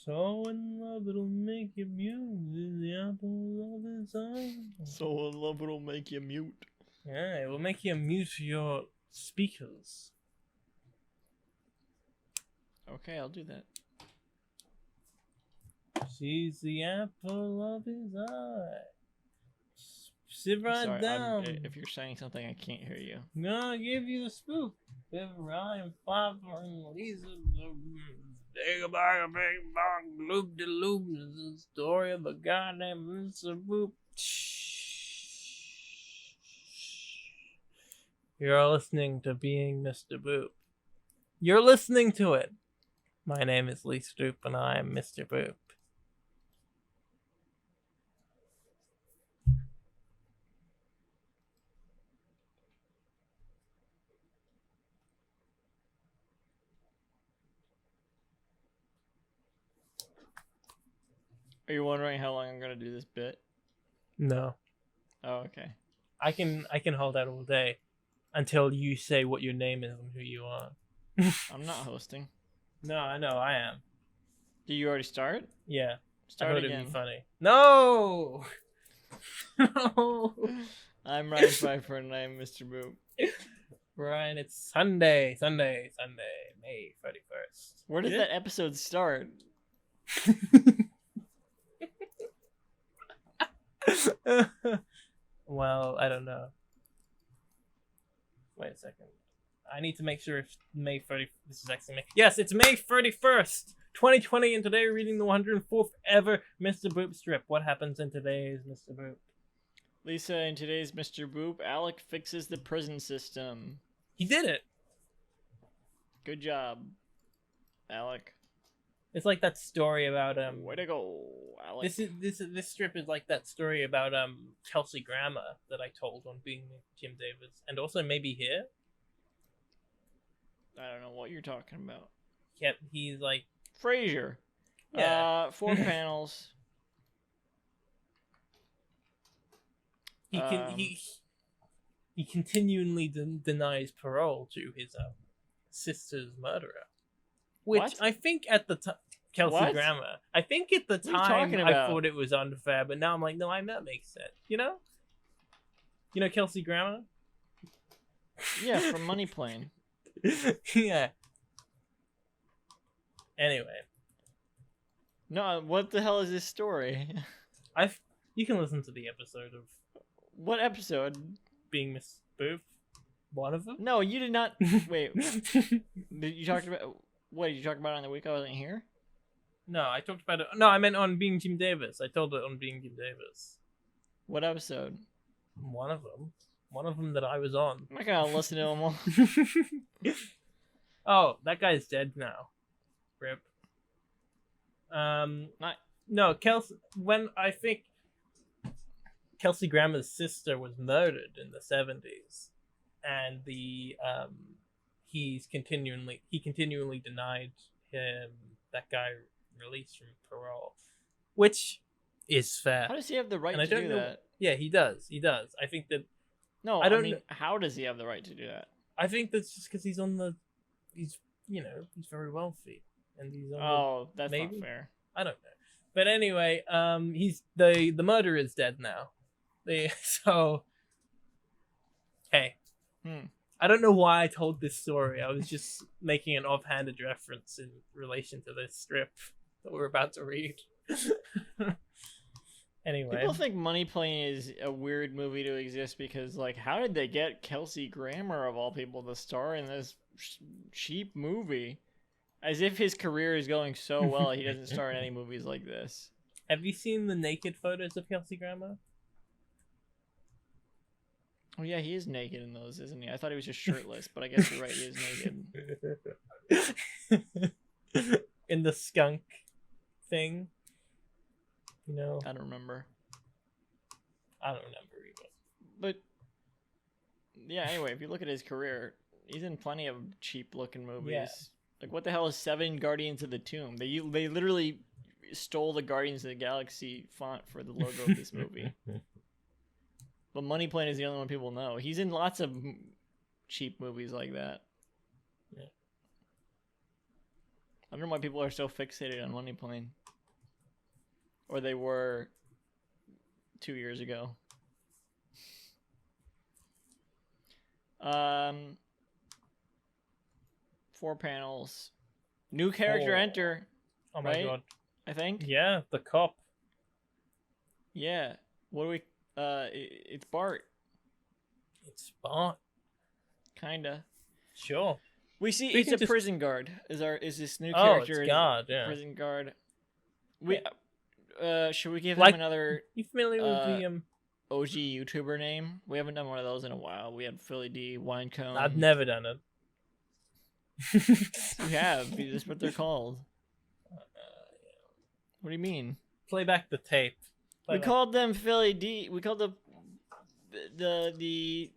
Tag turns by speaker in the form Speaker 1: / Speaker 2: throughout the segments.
Speaker 1: So in love it'll make you mute the apple of his eye.
Speaker 2: So in love it'll make you mute.
Speaker 1: Yeah, it will make you mute your speakers.
Speaker 2: Okay, I'll do that.
Speaker 1: She's the apple of his eye. Sit right
Speaker 2: Sorry,
Speaker 1: down.
Speaker 2: if you're saying something, I can't hear you.
Speaker 1: No, I give you the spook. If Ryan Pfeiffer and Lisa big bang, big bang, loop de loop is the story of a guy named Mr. Boop. You're listening to Being Mr. Boop. You're listening to it. My name is Lee Stoop and I am Mr. Boop.
Speaker 2: Are you wondering how long I'm gonna do this bit?
Speaker 1: No.
Speaker 2: Oh, okay.
Speaker 1: I can hold out all day until you say what your name is and who you are.
Speaker 2: I'm not hosting.
Speaker 1: No, I know, I am.
Speaker 2: Did you already start?
Speaker 1: Yeah.
Speaker 2: Start
Speaker 1: I thought
Speaker 2: again.
Speaker 1: it'd be funny. No! No!
Speaker 2: I'm Ryan Pfeiffer and I'm Mr. Boop.
Speaker 1: Brian, it's Sunday, May 31st.
Speaker 2: Where does that episode start?
Speaker 1: Well, I don't know. Wait a second. I need to make sure if May 30th. This is actually May. Yes, it's May 31st, 2020, and today we're reading the 104th ever Mr. Boop strip. What happens in today's Mr. Boop?
Speaker 2: Lisa, in today's Mr. Boop, Alec fixes the prison system.
Speaker 1: He did it.
Speaker 2: Good job, Alec.
Speaker 1: It's like that story about
Speaker 2: Way to go, Alec.
Speaker 1: This strip is like that story about Kelsey Grammer that I told on Being Jim Davis, and also maybe here.
Speaker 2: I don't know what you're talking about.
Speaker 1: Yep, he's like
Speaker 2: Frasier.
Speaker 1: Yeah.
Speaker 2: 4 panels.
Speaker 1: He continually denies parole to his sister's murderer, which
Speaker 2: What?
Speaker 1: I think at the time Kelsey
Speaker 2: What?
Speaker 1: Grammer. I think at the
Speaker 2: What are you
Speaker 1: time
Speaker 2: talking
Speaker 1: I
Speaker 2: about?
Speaker 1: thought it was unfair, but now I'm like, no, that makes sense. You know Kelsey Grammer.
Speaker 2: Yeah, from Money Plane.
Speaker 1: Yeah. Anyway,
Speaker 2: No, what the hell is this story?
Speaker 1: you can listen to the episode of
Speaker 2: What episode?
Speaker 1: Being Miss Booth. One of them.
Speaker 2: No, you did not. Wait, you talked about what? Did you talk about it on the week I wasn't here?
Speaker 1: No, I talked about it. No, I meant on Being Jim Davis. I told it on Being Jim Davis.
Speaker 2: What episode?
Speaker 1: One of them. One of them that I was on.
Speaker 2: I'm not gonna listen to them all.
Speaker 1: Oh, that guy's dead now. Rip.
Speaker 2: Not.
Speaker 1: No, Kelsey. When I think Kelsey Grammer's sister was murdered in the 70s, and he continually denied him that guy released from parole, which is fair.
Speaker 2: How does he have the right
Speaker 1: And I
Speaker 2: to
Speaker 1: don't
Speaker 2: do
Speaker 1: know-
Speaker 2: that?
Speaker 1: Yeah, he does. I think that.
Speaker 2: No,
Speaker 1: I don't
Speaker 2: mean,
Speaker 1: kn-
Speaker 2: how does he have the right to do that?
Speaker 1: I think that's just because he's he's very wealthy, and he's on
Speaker 2: Oh, that's
Speaker 1: maybe?
Speaker 2: not fair.
Speaker 1: I don't know. But anyway, he's the murderer is dead now. So hey, I don't know why I told this story. I was just making an offhanded reference in relation to this strip that we're about to read. Anyway,
Speaker 2: People think Money Plane is a weird movie to exist because, like, how did they get Kelsey Grammer of all people to star in this cheap movie? As if his career is going so well, he doesn't star in any movies like this.
Speaker 1: have you seen the naked photos of Kelsey Grammer?
Speaker 2: Oh yeah, he is naked in those, isn't he? I thought he was just shirtless, but I guess you're right, he is naked.
Speaker 1: In the skunk thing,
Speaker 2: I don't remember.
Speaker 1: I don't remember either.
Speaker 2: But yeah, anyway, if you look at his career, he's in plenty of cheap-looking movies.
Speaker 1: Yeah.
Speaker 2: Like, what the hell is 7 Guardians of the Tomb? They literally stole the Guardians of the Galaxy font for the logo of this movie. But Money Plane is the only one people know. He's in lots of cheap movies like that.
Speaker 1: Yeah.
Speaker 2: I don't know why people are so fixated on Money Plane. Or they were 2 years ago. 4 panels. New character
Speaker 1: 4.
Speaker 2: enter.
Speaker 1: Oh my
Speaker 2: right?
Speaker 1: god.
Speaker 2: I think.
Speaker 1: Yeah, the cop.
Speaker 2: Yeah. What do we? It's Bart.
Speaker 1: It's Bart.
Speaker 2: Kinda.
Speaker 1: Sure.
Speaker 2: We see
Speaker 1: We
Speaker 2: it's
Speaker 1: can
Speaker 2: a
Speaker 1: just-
Speaker 2: prison guard. Is this new
Speaker 1: Oh,
Speaker 2: character?
Speaker 1: it's guard. Yeah.
Speaker 2: Prison guard. We. Should we give
Speaker 1: Like-
Speaker 2: him another
Speaker 1: You familiar with the
Speaker 2: OG YouTuber name? We haven't done one of those in a while. We had Philly D, Winecone.
Speaker 1: I've never done it.
Speaker 2: You have. That's what they're called. What do you mean?
Speaker 1: Play back the tape. Play
Speaker 2: We
Speaker 1: back-
Speaker 2: called them Philly D. We called the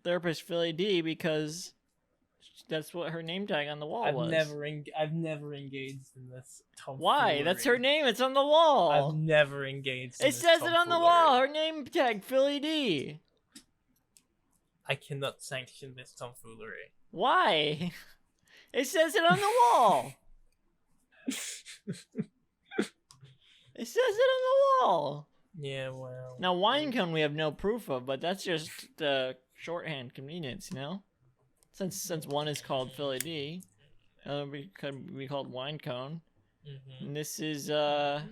Speaker 2: therapist Philly D because that's what her name tag on the wall
Speaker 1: I've
Speaker 2: was.
Speaker 1: never engaged in this tomfoolery.
Speaker 2: Why? That's her name. It's on the wall.
Speaker 1: I've never engaged in
Speaker 2: It
Speaker 1: this
Speaker 2: says it on the
Speaker 1: tomfoolery.
Speaker 2: wall. Her name tag Philly D.
Speaker 1: I cannot sanction this tomfoolery.
Speaker 2: Why? It says it on the wall. It says it on the wall.
Speaker 1: Yeah, well.
Speaker 2: Now, Winecone we have no proof of, but that's just the shorthand convenience, you know? Since one is called Philly D, we could be called Winecone.
Speaker 1: Mhm.
Speaker 2: And this is, this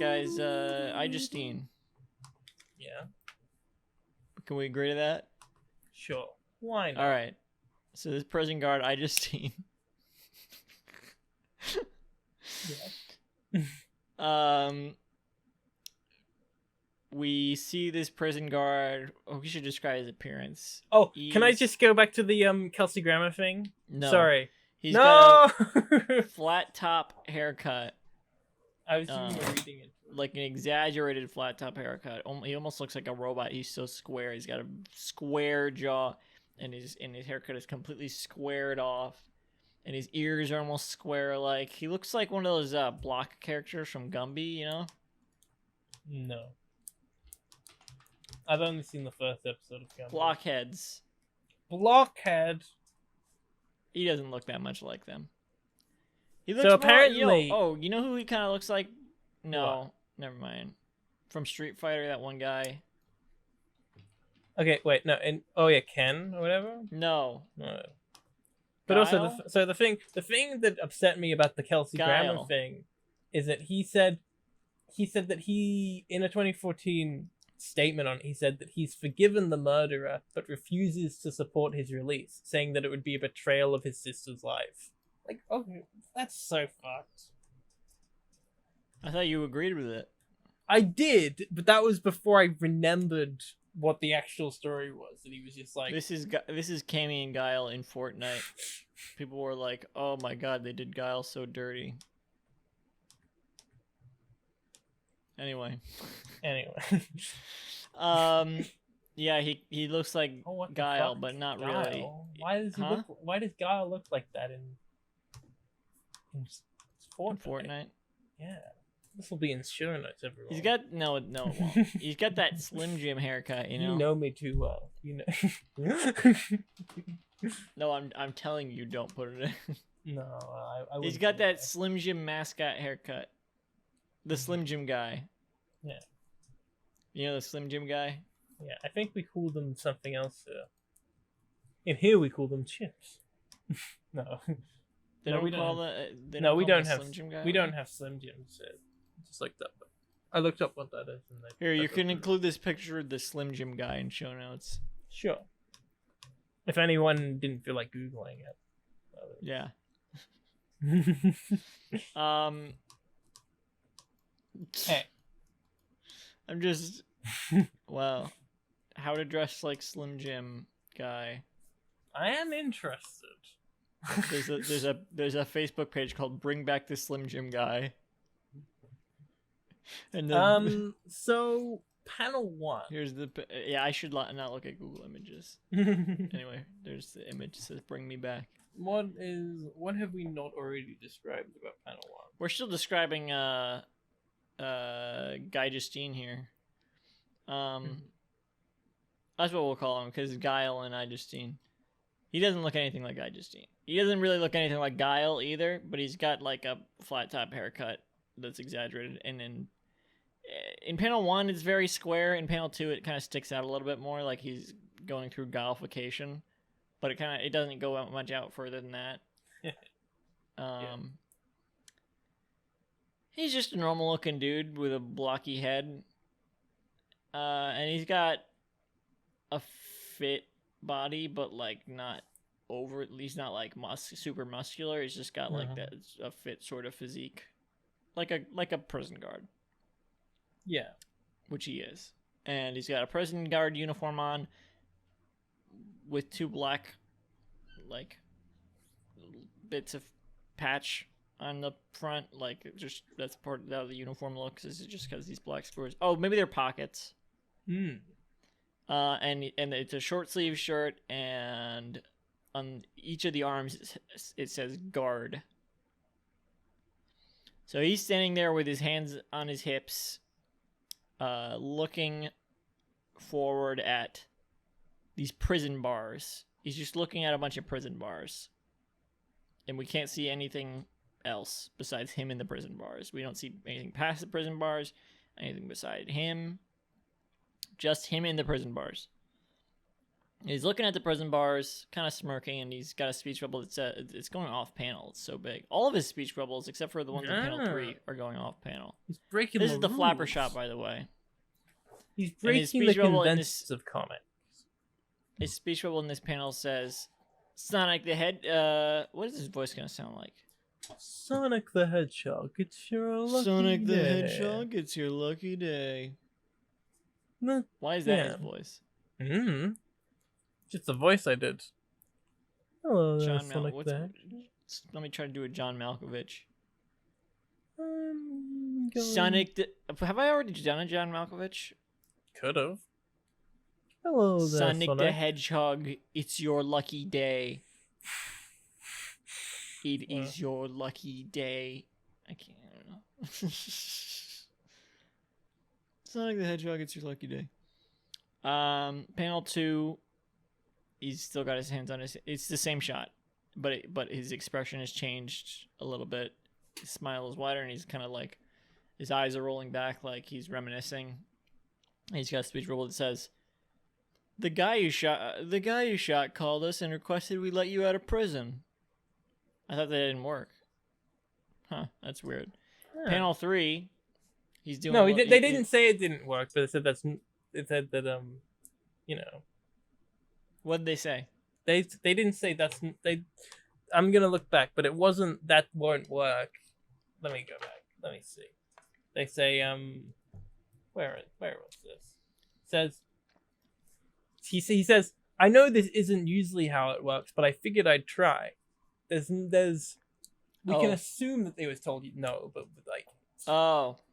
Speaker 2: guy's, Justine.
Speaker 1: Yeah,
Speaker 2: Can we agree to that?
Speaker 1: sure. Why not?
Speaker 2: Alright. So this prison guard, Justine.
Speaker 1: Yeah.
Speaker 2: We see this prison guard. Oh, we should describe his appearance.
Speaker 1: Oh, can I
Speaker 2: He's-
Speaker 1: just go back to the Kelsey Grammer thing?
Speaker 2: No.
Speaker 1: Sorry.
Speaker 2: He's got
Speaker 1: No.
Speaker 2: a flat top haircut.
Speaker 1: I was reading it.
Speaker 2: Like an exaggerated flat top haircut. He almost looks like a robot. He's so square. He's got a square jaw, and his haircut is completely squared off, and his ears are almost square. Like he looks like one of those block characters from Gumby, you know?
Speaker 1: No. I've only seen the first episode of Gumby.
Speaker 2: Blockheads.
Speaker 1: Blockhead.
Speaker 2: He doesn't look that much like them. He
Speaker 1: So
Speaker 2: looks
Speaker 1: apparently-
Speaker 2: you know who he kind of looks like? No, never mind. From Street Fighter, that one guy.
Speaker 1: Okay, wait, no, and oh yeah, Ken or whatever.
Speaker 2: No.
Speaker 1: No. But also,
Speaker 2: Guile?
Speaker 1: the thing that upset me about the Kelsey Grammer
Speaker 2: Guile.
Speaker 1: thing is that he said that he in a 2014 statement he said that he's forgiven the murderer but refuses to support his release, saying that it would be a betrayal of his sister's life. Like, okay, that's so fucked.
Speaker 2: I thought you agreed with it.
Speaker 1: I did, but that was before I remembered what the actual story was. That he was just like,
Speaker 2: This is Cammy and Guile in Fortnite. People were like, "Oh my god, they did Guile so dirty." Anyway, yeah, he looks like
Speaker 1: Oh, what the
Speaker 2: Guile,
Speaker 1: fuck?
Speaker 2: but not
Speaker 1: Guile?
Speaker 2: really.
Speaker 1: Why does he
Speaker 2: Huh?
Speaker 1: look? Why does Guile look like that in
Speaker 2: In
Speaker 1: Fortnite?
Speaker 2: Fortnite.
Speaker 1: Yeah, this will be in show notes, everyone.
Speaker 2: He's got no, it won't. He's got that Slim Jim haircut, you know.
Speaker 1: me too well. You know.
Speaker 2: No, I'm telling you, don't put it in.
Speaker 1: No, I
Speaker 2: He's
Speaker 1: wouldn't
Speaker 2: got
Speaker 1: do
Speaker 2: that Slim Jim mascot haircut. The Slim Jim guy.
Speaker 1: Yeah.
Speaker 2: You know the Slim Jim guy?
Speaker 1: Yeah, I think we call them something else here. In here, we call them chips. No.
Speaker 2: They
Speaker 1: No,
Speaker 2: don't
Speaker 1: we
Speaker 2: call
Speaker 1: don't.
Speaker 2: the.
Speaker 1: No, we
Speaker 2: call him
Speaker 1: don't
Speaker 2: the
Speaker 1: have.
Speaker 2: Slim Jim guy.
Speaker 1: We don't have Slim Jims. Just like that. But I looked up what that is. And
Speaker 2: Here, you can include this picture of the Slim Jim guy in show notes.
Speaker 1: Sure. If anyone didn't feel like googling it.
Speaker 2: Yeah.
Speaker 1: Hey.
Speaker 2: I'm just. Wow. How to dress like Slim Jim guy.
Speaker 1: I am interested.
Speaker 2: There's a Facebook page called "Bring Back the Slim Jim Guy." And then
Speaker 1: So panel 1.
Speaker 2: here's the yeah. I should not look at Google Images. Anyway, there's the image that says "Bring me back."
Speaker 1: What have we not already described about panel 1?
Speaker 2: We're still describing Guy Justine here. That's what we'll call him because Guile and I Justine. He doesn't look anything like Guy Justine. He doesn't really look anything like Guile either, but he's got like a flat top haircut that's exaggerated. And in panel 1, it's very square. In panel 2, it kind of sticks out a little bit more, like he's going through Guileification. But it doesn't go out much out further than that. He's just a normal looking dude with a blocky head. And he's got a fit body, but like not over, at least not like super muscular. He's just got like that a fit sort of physique. Like a prison guard.
Speaker 1: Yeah.
Speaker 2: Which he is. And he's got a prison guard uniform on with 2 black like bits of patch on the front, like just that's part of how the uniform looks. Is it just because these black squares? Oh, maybe they're pockets. And it's a short sleeve shirt, and on each of the arms it says guard. So he's standing there with his hands on his hips, looking forward at these prison bars. He's just looking at a bunch of prison bars, and we can't see anything else besides him in the prison bars. We don't see anything past the prison bars, anything beside him. Just him in the prison bars. He's looking at the prison bars, kind of smirking, and he's got a speech bubble that says it's going off panel. It's so big. All of his speech bubbles, except for the ones in panel 3, are going off panel.
Speaker 1: He's breaking
Speaker 2: This
Speaker 1: the
Speaker 2: is the
Speaker 1: rules.
Speaker 2: flapper shot, by the way.
Speaker 1: He's breaking the conventions of comics.
Speaker 2: His speech bubble in this panel says, Sonic the Head... what is his voice going to sound like?
Speaker 1: Sonic the Hedgehog, it's your lucky
Speaker 2: Sonic the
Speaker 1: day.
Speaker 2: Hedgehog, it's your lucky day.
Speaker 1: No,
Speaker 2: Why is that his voice?
Speaker 1: Just the voice I did. Hello there,
Speaker 2: John
Speaker 1: Sonic the Hedgehog.
Speaker 2: Let me try to do a John Malkovich. Have I already done a John Malkovich?
Speaker 1: Could've. Hello there,
Speaker 2: Sonic the Hedgehog, it's your lucky day. It is your lucky day. I don't know. Sonic the Hedgehog, it's your lucky day. Panel 2, he's still got his hands on his... It's the same shot, but his expression has changed a little bit. His smile is wider, and he's kind of like... His eyes are rolling back like he's reminiscing. And he's got a speech bubble that says, The guy you shot called us and requested we let you out of prison. I thought that didn't work. Huh, that's weird. Yeah. Panel 3, he's doing...
Speaker 1: No, they didn't say it didn't work, but it said that, you know...
Speaker 2: What did they say?
Speaker 1: They didn't say I'm gonna look back, but it wasn't that won't work. Let me go back. Let me see. They say, where was this? It says... He says, I know this isn't usually how it works, but I figured I'd try. We can assume that they was told no, but like,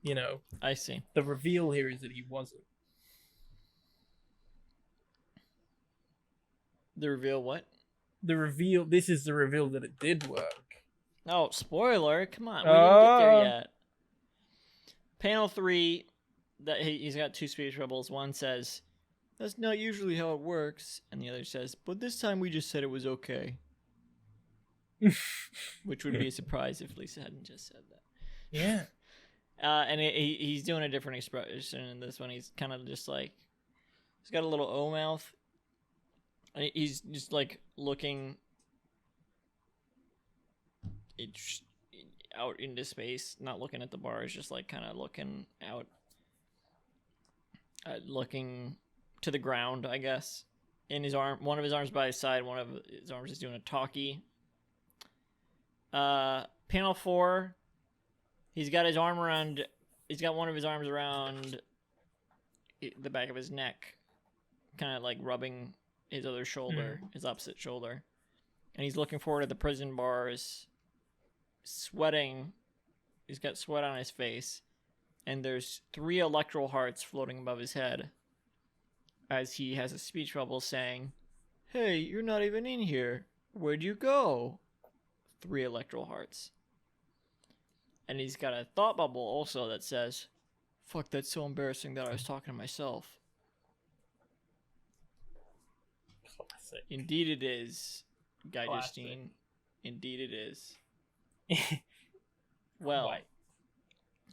Speaker 1: you know,
Speaker 2: I see.
Speaker 1: The reveal here is that he wasn't.
Speaker 2: The reveal what?
Speaker 1: This is the reveal that it did work.
Speaker 2: Oh, spoiler! Come on, we didn't get there yet. Panel 3, that he's got 2 speech bubbles. One says, "That's not usually how it works," and the other says, "But this time we just said it was okay." Which would be a surprise if Lisa hadn't just said that.
Speaker 1: Yeah.
Speaker 2: And he's doing a different expression in this one. He's kind of just like, he's got a little O mouth. He's just like looking out into space, not looking at the bars, just like kind of looking out, looking to the ground, I guess. In his arm, one of his arms by his side, one of his arms is doing a talkie. Panel 4, he's got one of his arms around the back of his neck, kind of like rubbing his other shoulder, his opposite shoulder. And he's looking forward at the prison bars, sweating. He's got sweat on his face. And there's 3 electoral hearts floating above his head as he has a speech bubble saying, "Hey, you're not even in here. Where'd you go?" 3 electoral hearts. And he's got a thought bubble also that says, "Fuck, that's so embarrassing that I was talking to myself."
Speaker 1: Classic.
Speaker 2: Indeed it is, Guy Justine. Indeed it is. Well,
Speaker 1: Why?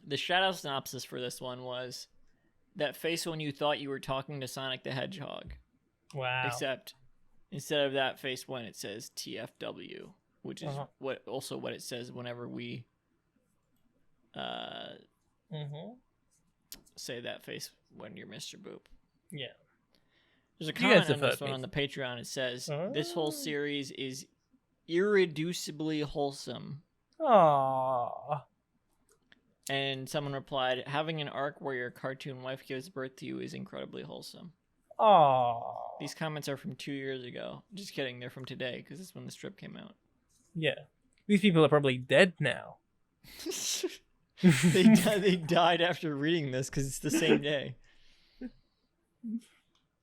Speaker 2: the shadow synopsis for this one was that face when you thought you were talking to Sonic the Hedgehog.
Speaker 1: Wow.
Speaker 2: Except instead of that face when it says TFW, which is what it says whenever we say that face when you're Mr. Boop.
Speaker 1: Yeah.
Speaker 2: There's a comment on this one on the Patreon. It says, this whole series is irreducibly wholesome.
Speaker 1: Aww.
Speaker 2: And someone replied, having an arc where your cartoon wife gives birth to you is incredibly wholesome.
Speaker 1: Aww.
Speaker 2: These comments are from 2 years ago. Just kidding, they're from today, because it's when the strip came out.
Speaker 1: Yeah. These people are probably dead now.
Speaker 2: They died after reading this, because it's the same day.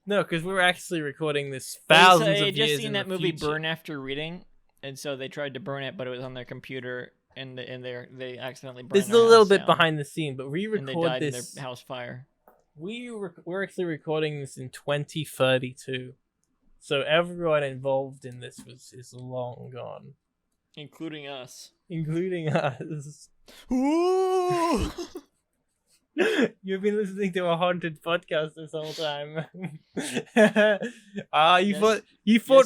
Speaker 1: No, because we were actually recording this thousands of years in the future. I just seen
Speaker 2: that movie Burn After Reading, and so they tried to burn it, but it was on their computer, and they accidentally burned
Speaker 1: This is a little bit behind the scene, but we record
Speaker 2: and they died
Speaker 1: this...
Speaker 2: in their house fire.
Speaker 1: We're actually recording this in 2032, so everyone involved in this is long gone,
Speaker 2: including us.
Speaker 1: Ooh! You've been listening to a haunted podcast this whole time. You thought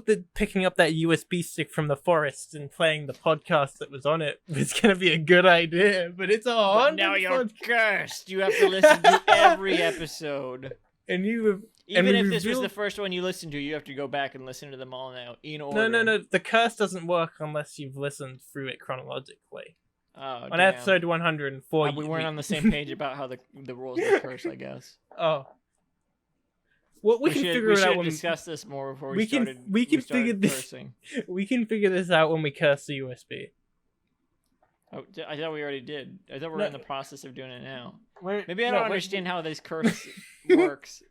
Speaker 1: that picking up that USB stick from the forest and playing the podcast that was on it was going to be a good idea, but it's a haunted.
Speaker 2: But now you're cursed. You have to listen to every episode.
Speaker 1: And even
Speaker 2: if this was the first one you listened to, you have to go back and listen to them all now in order.
Speaker 1: No. The curse doesn't work unless you've listened through it chronologically.
Speaker 2: Oh,
Speaker 1: on episode 104,
Speaker 2: we weren't on the same page about how the rules of the curse, I guess.
Speaker 1: Oh. Well, we can figure it out when we
Speaker 2: discuss this more before
Speaker 1: we can figure this out when we curse the USB.
Speaker 2: Oh, I thought we already did. I thought we were in the process of doing it now. Maybe I
Speaker 1: don't
Speaker 2: understand how this curse works.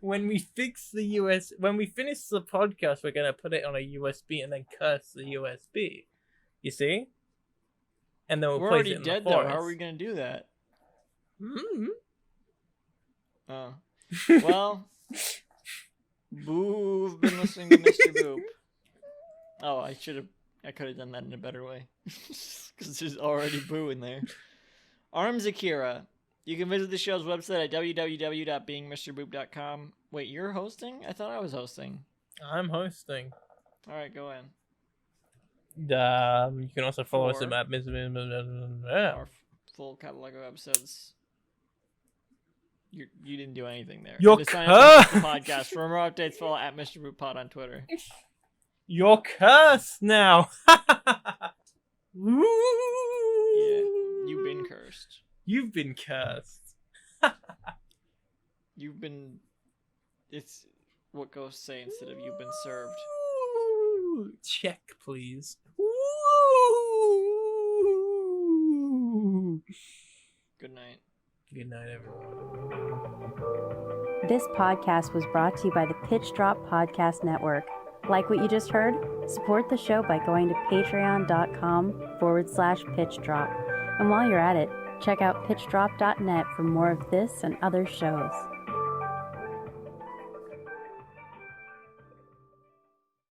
Speaker 1: When we finish the podcast, we're gonna put it on a USB and then curse the USB. You see? And then
Speaker 2: we're already dead though. How are we gonna do that? Oh. Well, Boo've been listening to Mr. Boop. Oh, I could have done that in a better way. Because there's already Boo in there. Arms Akira. You can visit the show's website at www.beingmrboop.com. Wait, you're hosting? I thought I was hosting.
Speaker 1: I'm hosting.
Speaker 2: Alright, go in.
Speaker 1: You can also follow us at
Speaker 2: Our full catalog of episodes. You didn't do anything there.
Speaker 1: You're
Speaker 2: cursed! Podcast. For more updates, follow at Mr. Boop Pod on Twitter.
Speaker 1: You're cursed now.
Speaker 2: Yeah, you've been cursed.
Speaker 1: You've been cursed.
Speaker 2: You've been... It's what ghosts say instead of you've been served.
Speaker 1: Check, please.
Speaker 2: Good night.
Speaker 1: Good night, everyone.
Speaker 3: This podcast was brought to you by the Pitch Drop Podcast Network. Like what you just heard? Support the show by going to patreon.com/pitchdrop. And while you're at it, check out pitchdrop.net for more of this and other shows.